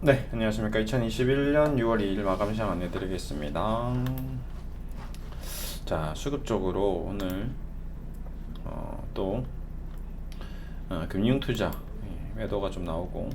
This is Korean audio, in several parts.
네, 안녕하십니까. 2021년 6월 2일 마감 시장 안내드리겠습니다. 자, 수급 쪽으로 오늘 또 금융투자 매도가 좀 나오고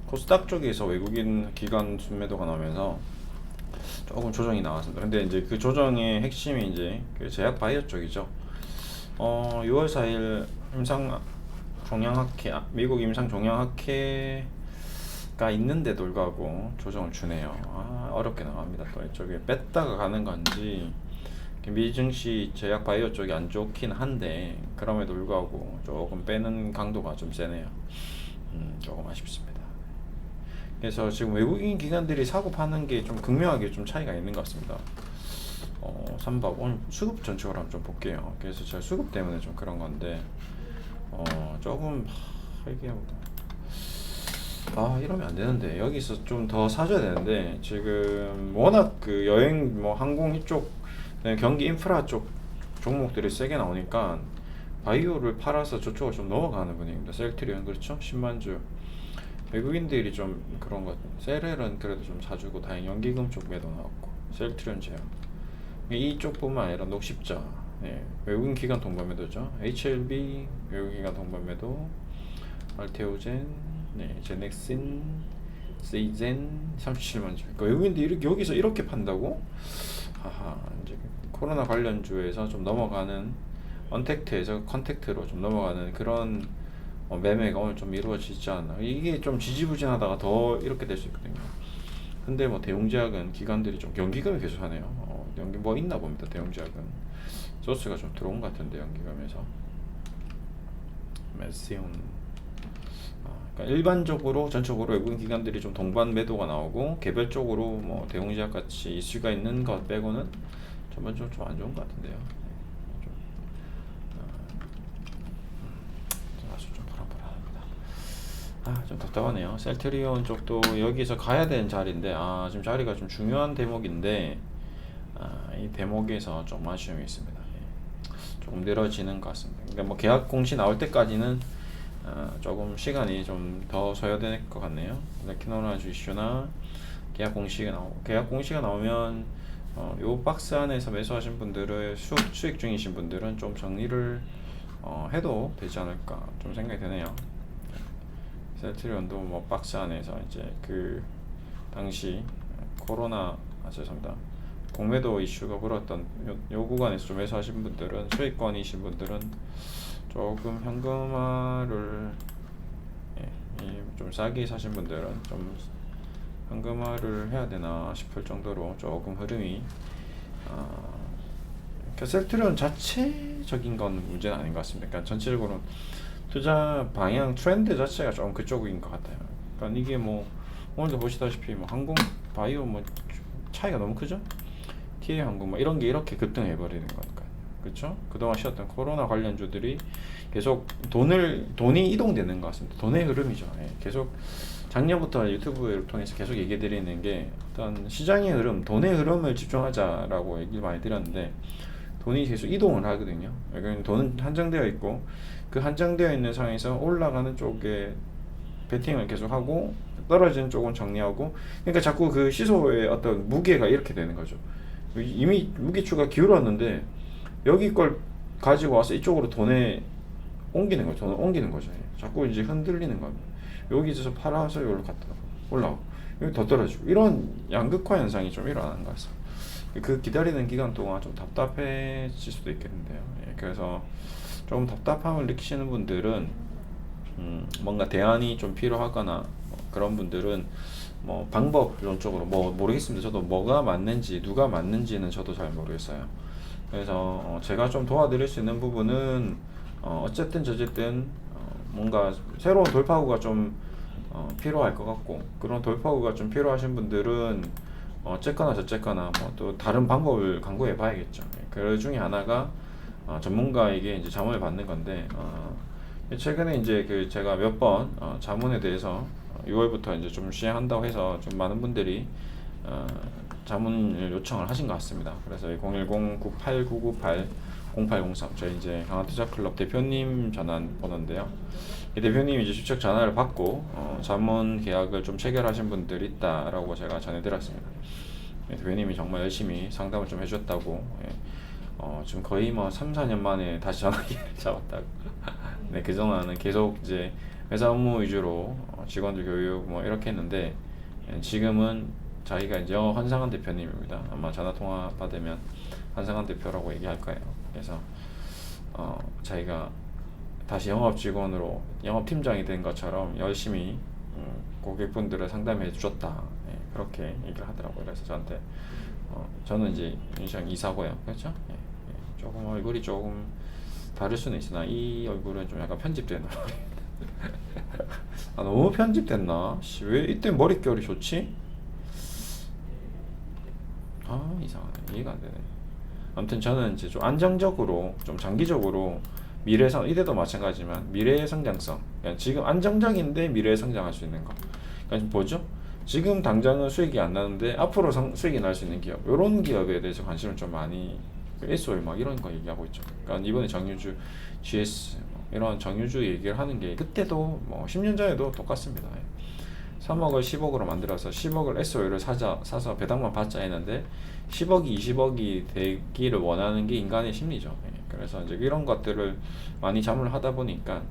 코스닥 쪽에서 외국인 기관 순매도가 나오면서 조금 조정이 나왔습니다. 근데 이제 그 조정의 핵심이 이제 그 제약 바이오 쪽이죠. 6월 4일 임상 종양학회, 미국 임상 종양학회가 있는데도 불구하고 조정을 주네요. 어렵게 나갑니다. 또 이쪽에 뺐다가 가는 건지 미증시 제약 바이오 쪽이 안 좋긴 한데 그럼에도 불구하고 조금 빼는 강도가 좀 세네요. 조금 아쉽습니다. 그래서 지금 외국인 기관들이 사고 파는 게 좀 극명하게 좀 차이가 있는 것 같습니다. 삼박 오늘 수급 전체적으로 한번 좀 볼게요. 그래서 제가 수급 때문에 좀 그런 건데 조금 이게 이러면 안 되는데 여기서 좀 더 사줘야 되는데 지금 워낙 그 여행 뭐 항공 이쪽 경기 인프라 쪽 종목들이 세게 나오니까 바이오를 팔아서 저쪽으로 좀 넘어가는 분위기입니다. 셀트리온 그렇죠? 10만주 외국인들이 좀 그런 것 셀엘은 그래도 좀 사주고 다행히 연기금 쪽 매도 나왔고 셀트리온 제약 이쪽뿐만 아니라 녹십자 외국인 기관 동반 매도죠. HLB 외국인 기관 동반 매도 알테오젠 제넥신 세이젠 37만주 그러니까 외국인들이 여기서 이렇게 판다고? 이제 코로나 관련주에서 좀 넘어가는 언택트에서 컨택트로 좀 넘어가는 그런 매매가 오늘 좀 이루어지지 않나. 이게 좀 지지부진하다가 더 이렇게 될 수 있거든요. 근데 뭐 대웅제약은 기관들이 좀 연기금이 계속 하네요. 연기 뭐 있나 봅니다. 대웅제약은 소스가 좀 들어온 것 같은데 연기금에서 메시온. 그러니까 일반적으로 전적으로 외국인 기관들이 좀 동반 매도가 나오고 개별적으로 뭐 대웅제약 같이 이슈가 있는 것 빼고는 전반적으로 좀 안 좋은 것 같은데요. 아주 좀 불안불안합니다. 좀 답답하네요. 셀트리온 쪽도 여기서 가야 되는 자리인데 지금 자리가 좀 중요한 대목인데 이 대목에서 좀 아쉬움이 있습니다. 조금 늘어지는 것 같습니다. 그러니까 뭐 계약 공시 나올 때까지는 조금 시간이 좀 더 소요될 것 같네요. 키노라주 이슈나 계약 공시가 나오면 요 박스 안에서 매수하신 분들은 수익 중이신 분들은 좀 정리를 해도 되지 않을까 좀 생각이 드네요. 셀트리온도 뭐 박스 안에서 이제 그 당시 죄송합니다. 공매도 이슈가 불었던 요 구간에서 좀 매수하신 분들은 수익권이신 분들은 조금 현금화를 좀 싸게 사신 분들은 좀 현금화를 해야 되나 싶을 정도로 조금 흐름이 셀트리온 자체적인 건 문제는 아닌 것 같습니다. 그러니까 전체적으로 투자 방향 트렌드 자체가 좀 그쪽인 것 같아요. 그러니까 이게 뭐 오늘도 보시다시피 뭐 항공 바이오 뭐 차이가 너무 크죠? TA 항공 뭐 이런 게 이렇게 급등해 버리는 거니까. 그렇죠? 그동안 쉬었던 코로나 관련주들이 계속 돈이 이동되는 것 같습니다. 돈의 흐름이죠. 계속 작년부터 유튜브를 통해서 계속 얘기 드리는 게 어떤 시장의 흐름, 돈의 흐름을 집중하자라고 얘기를 많이 드렸는데 돈이 계속 이동을 하거든요. 돈은 한정되어 있고 그 한정되어 있는 상황에서 올라가는 쪽에 베팅을 계속 하고 떨어지는 쪽은 정리하고 그러니까 자꾸 그 시소의 어떤 무게가 이렇게 되는 거죠. 이미 무게추가 기울었는데 여기 걸 가지고 와서 이쪽으로 돈을 옮기는 거죠. 자꾸 이제 흔들리는 겁니다. 여기 있어서 팔아서 여기로 갔다 올라오고 여기 더 떨어지고 이런 양극화 현상이 좀 일어나는 것 같습니다. 그 기다리는 기간 동안 좀 답답해질 수도 있겠는데요. 그래서 조금 답답함을 느끼시는 분들은 뭔가 대안이 좀 필요하거나 그런 분들은 뭐 방법론적으로 뭐 모르겠습니다. 저도 뭐가 맞는지 누가 맞는지는 저도 잘 모르겠어요. 그래서 제가 좀 도와드릴 수 있는 부분은 어쨌든 뭔가 새로운 돌파구가 좀 필요할 것 같고 그런 돌파구가 좀 필요하신 분들은 어쨌거나 저쨌거나 뭐 또 다른 방법을 강구해 봐야겠죠. 그 중에 하나가 전문가에게 이제 자문을 받는 건데 최근에 이제 그 제가 몇 번 자문에 대해서 6월부터 이제 좀 시행한다고 해서 좀 많은 분들이 자문을 요청을 하신 것 같습니다. 그래서 010-98-998-0803 저희 이제 강한투자클럽 대표님 전화번호인데요. 이 대표님이 이제 추적 전화를 받고 자문 계약을 좀 체결하신 분들이 있다라고 제가 전해드렸습니다. 대표님이 정말 열심히 상담을 좀 해줬다고. 지금 거의 뭐 3, 4년 만에 다시 전화기를 잡았다고. 네, 그동안은 계속 이제 회사 업무 위주로 직원들 교육 뭐 이렇게 했는데, 지금은 자기가 이제 한상한 대표님입니다. 아마 전화 통화 받으면 한상한 대표라고 얘기할 거예요. 그래서 자기가 다시 영업 직원으로 영업 팀장이 된 것처럼 열심히 고객분들을 상담해 주셨다. 그렇게 얘기를 하더라고요. 그래서 저한테 저는 이제 인상 이사고요. 그렇죠? 조금 얼굴이 조금 다를 수는 있으나 이 얼굴은 좀 약간 편집된 얼굴입니다. 너무 편집됐나? 왜 이때 머릿결이 좋지? 이상하네. 이해가 안 되네. 아무튼 저는 이제 좀 안정적으로, 좀 장기적으로 미래성, 이때도 마찬가지지만 미래의 성장성, 그러니까 지금 안정적인데 미래에 성장할 수 있는 거. 그러니까 뭐죠? 지금 당장은 수익이 안 나는데 앞으로 수익이 날 수 있는 기업, 이런 기업에 대해서 관심을 좀 많이, SOE 막 이런 거 얘기하고 있죠. 그러니까 이번에 정유주, GS 이런 정유주 얘기를 하는 게 그때도 뭐 10년 전에도 똑같습니다. 3억을 10억으로 만들어서 10억을 SOE를 사서 배당만 받자 했는데 10억이 20억이 되기를 원하는 게 인간의 심리죠. 그래서 이제 이런 것들을 많이 자문을 하다 보니까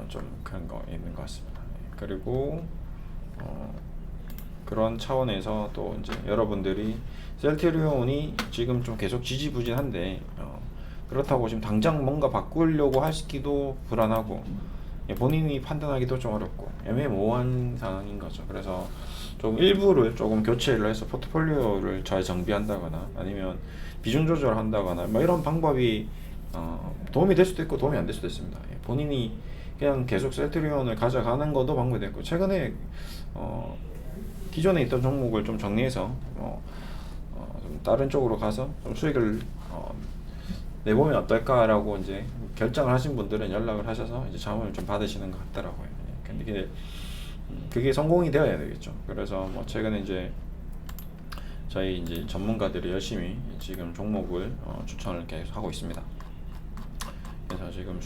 좀 그런 거 있는 것 같습니다. 그리고 그런 차원에서 또 이제 여러분들이 셀트리온이 지금 좀 계속 지지부진한데 그렇다고 지금 당장 뭔가 바꾸려고 하시기도 불안하고 본인이 판단하기도 좀 어렵고 애매모호한 상황인 거죠. 그래서 좀 일부를 조금 교체를 해서 포트폴리오를 잘 정비한다거나 아니면 비중 조절을 한다거나 뭐 이런 방법이 도움이 될 수도 있고 도움이 안 될 수도 있습니다. 본인이 그냥 계속 셀트리온을 가져가는 것도 방법이 됐고, 최근에 기존에 있던 종목을 좀 정리해서 좀 다른 쪽으로 가서 좀 수익을 내보면 어떨까라고 이제 결정을 하신 분들은 연락을 하셔서 이제 자문을 좀 받으시는 것 같더라고요. 근데 그게 성공이 되어야 되겠죠. 그래서 뭐 최근에 이제 저희 이제 전문가들이 열심히 지금 종목을 추천을 계속 하고 있습니다. 그래서 지금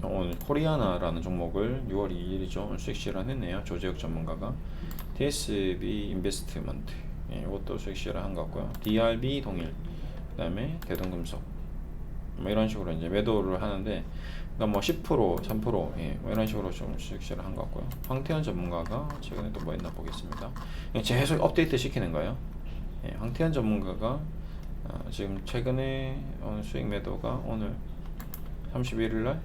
오늘 코리아나라는 종목을 6월 2일이죠. 오늘 수익 실현했네요. 조재혁 전문가가. TSB 인베스트먼트, 이것도 수익 실현한 것 같고요. DRB 동일, 그다음에 대동금속, 뭐 이런 식으로 이제 매도를 하는데, 그러니까 뭐 10%, 3%, 뭐 이런 식으로 좀 수익 실현한 것 같고요. 황태현 전문가가 최근에 또 뭐 했나 보겠습니다. 계속 업데이트 시키는 거예요. 황태현 전문가가 지금 최근에 수익 매도가 오늘 31일날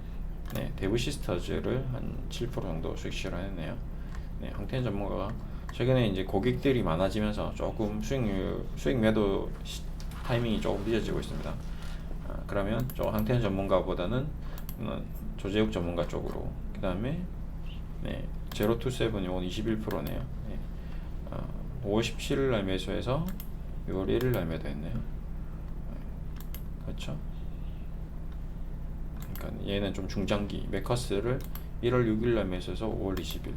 대부 시스터즈를 한 7% 정도 수익 실현했네요. 황태현 전문가가 최근에 이제 고객들이 많아지면서 조금 수익 매도 타이밍이 조금 늦어지고 있습니다. 그러면 황태현 전문가보다는 조재욱 전문가 쪽으로, 그 다음에 제로투세븐이 오늘 21%네요. 5월 17일날 매수해서 6월 1일날 매도했네요. 그렇죠? 그러니까 얘는 좀 중장기, 메커스를 1월 6일날 매수해서 5월 20일,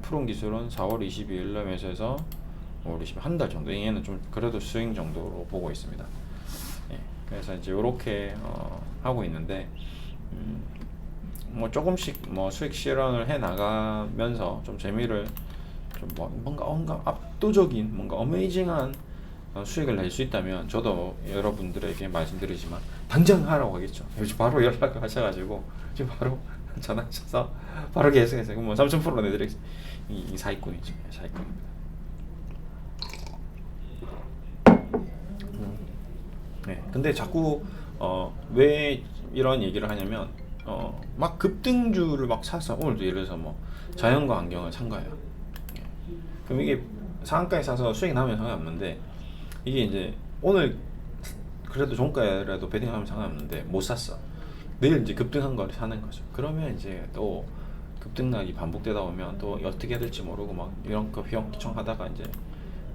푸른 기술은 4월 22일날 매수해서 5월 20일, 한 달 정도. 얘는 좀 그래도 스윙 정도로 보고 있습니다. 그래서 이제 이렇게 하고 있는데, 뭐 조금씩 뭐 수익 실현을 해 나가면서 좀 재미를 좀 뭔가 압도적인, 뭔가 어메이징한 수익을 낼 수 있다면 저도 여러분들에게 말씀드리지만 당장 하라고 하겠죠. 요즘 바로 연락을 하셔가지고 지금 바로 전화하셔서 바로 계속해서 뭐 3000% 내드리겠습니다. 이 사기꾼이죠. 사기꾼입니다. 근데 자꾸 왜 이런 얘기를 하냐면 막 급등주를 막 사서, 오늘도 예를 들어서 뭐 자연과 안경을 산 거예요. 그럼 이게 상한가에 사서 수익이 나면 상관없는데, 이게 이제 오늘 그래도 종가라도 베팅하면 상관없는데 못 샀어. 내일 이제 급등한 걸 사는 거죠. 그러면 이제 또 급등락이 반복되다 보면 또 어떻게 해야 될지 모르고 막 이런 거 휘청휘청하다가 이제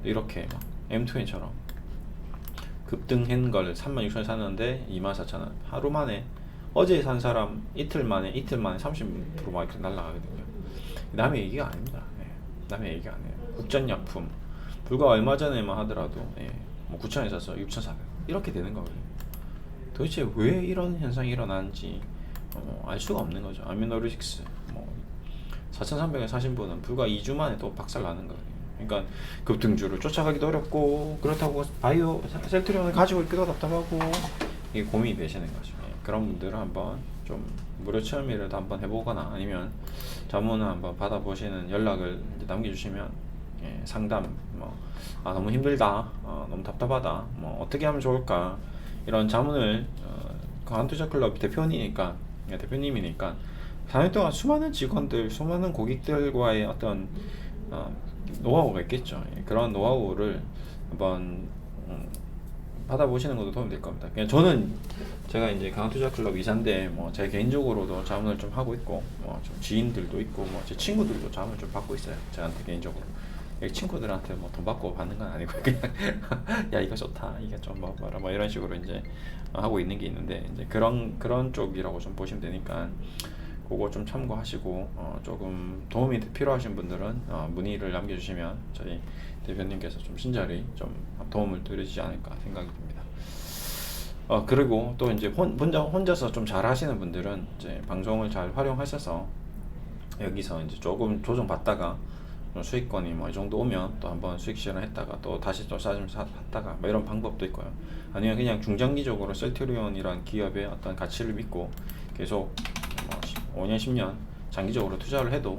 이렇게 막 M2N처럼 급등한 걸 36,000원 샀는데 24,000원, 하루 만에, 어제 산 사람 이틀 만에 30%막 이렇게 날라가거든요. 남의 얘기가 아닙니다. 남의 얘기가 아니에요. 국전약품 불과 얼마 전에만 하더라도 뭐 9,000원에 사서 6,400원 이렇게 되는 거거든요. 도대체 왜 이런 현상이 일어나는지 알 수가 없는 거죠. 아미노리식스 뭐 4,300에 사신 분은 불과 2주 만에 또 박살 나는 거예요. 그러니까 급등주를 쫓아가기도 어렵고 그렇다고 바이오 셀트리온을 가지고 있기도 답답하고 이게 고민이 되시는 거죠. 예, 그런 분들은 한번 좀 무료 체험이라도 한번 해보거나 아니면 자문을 한번 받아보시는 연락을 이제 남겨주시면 예, 상담 너무 힘들다, 너무 답답하다, 어떻게 하면 좋을까 이런 자문을 강한투자클럽 대표님이니까 4년 동안 수많은 직원들, 수많은 고객들과의 어떤 노하우가 있겠죠. 예, 그런 노하우를 한번 받아보시는 것도 도움이 될 겁니다. 그냥 저는 제가 이제 강한투자클럽 이사인데 제 개인적으로도 자문을 좀 하고 있고 좀 지인들도 있고 제 친구들도 자문을 좀 받고 있어요. 저한테 개인적으로. 친구들한테 돈 받고 받는 건 아니고 그냥 야 이거 좋다 이게 좀 봐라 이런 식으로 이제 하고 있는 게 있는데 이제 그런 쪽이라고 좀 보시면 되니까 그거 좀 참고하시고 조금 도움이 필요하신 분들은 문의를 남겨주시면 저희 대표님께서 좀 친절히 좀 도움을 드리지 않을까 생각이 듭니다. 그리고 또 이제 혼자서 좀 잘 하시는 분들은 이제 방송을 잘 활용하셔서 여기서 이제 조금 조정받다가 수익권이 이 정도 오면 또 한번 수익 실현했다가 또 다시 또 싸좀 샀다가 이런 방법도 있고요. 아니면 그냥 중장기적으로 셀트리온이라는 기업의 어떤 가치를 믿고 계속 5년 10년 장기적으로 투자를 해도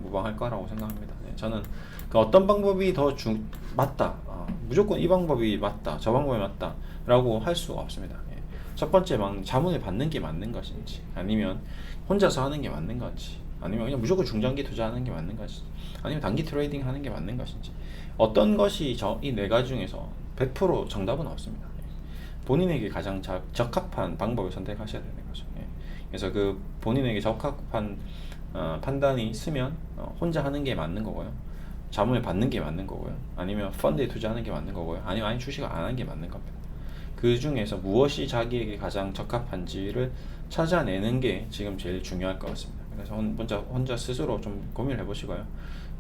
무방할 거라고 생각합니다. 네, 저는 그 어떤 방법이 더 맞다, 무조건 이 방법이 맞다, 저 방법이 맞다 라고 할 수가 없습니다. 예. 첫 번째 자문을 받는 게 맞는 것인지 아니면 혼자서 하는 게 맞는 건지 아니면 그냥 무조건 중장기 투자하는 게 맞는 것인지 아니면 단기 트레이딩 하는 게 맞는 것인지 어떤 것이 이 네 가지 중에서 100% 정답은 없습니다. 예. 본인에게 가장 적합한 방법을 선택하셔야 되는 거죠. 예. 그래서 그 본인에게 적합한 판단이 있으면 혼자 하는 게 맞는 거고요. 자문을 받는 게 맞는 거고요. 아니면 펀드에 투자하는 게 맞는 거고요. 아니면 주식을 안 하는 게 맞는 겁니다. 그 중에서 무엇이 자기에게 가장 적합한지를 찾아내는 게 지금 제일 중요할 것 같습니다. 그래서 혼자 스스로 좀 고민을 해보시고요.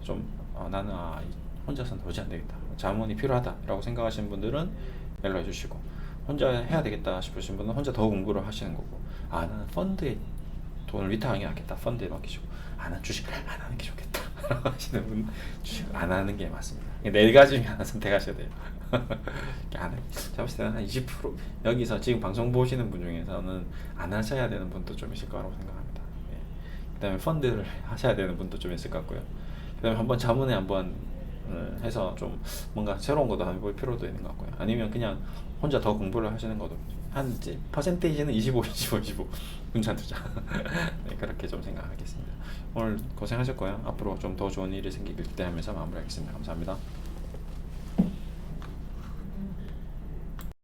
좀 나는 혼자서는 도저히 안 되겠다. 자문이 필요하다라고 생각하시는 분들은 연락해 주시고 혼자 해야 되겠다 싶으신 분은 혼자 더 공부를 하시는 거고 나는 펀드에 돈을 위탁하는 게 낫겠다. 펀드에 맡기시고 난 주식을 안 하는 게 좋겠다 라고 하시는 분은 주식을 안 하는 게 맞습니다. 네 가지 중에 하나 선택하셔야 돼요. 제가 봤을 때는 한 20% 여기서 지금 방송 보시는 분 중에서는 안 하셔야 되는 분도 좀 있을 거라고 생각합니다. 예. 그 다음에 펀드를 하셔야 되는 분도 좀 있을 것 같고요. 그 다음에 한번 자문에 한번 해서 좀 뭔가 새로운 것도 한번 볼 필요도 있는 것 같고요. 아니면 그냥 혼자 더 공부를 하시는 것도 한 이제 퍼센테이지는 25 분산 투자 네, 그렇게 좀 생각하겠습니다. 오늘 고생하셨고요. 앞으로 좀 더 좋은 일이 생기길 기대하면서 마무리하겠습니다. 감사합니다.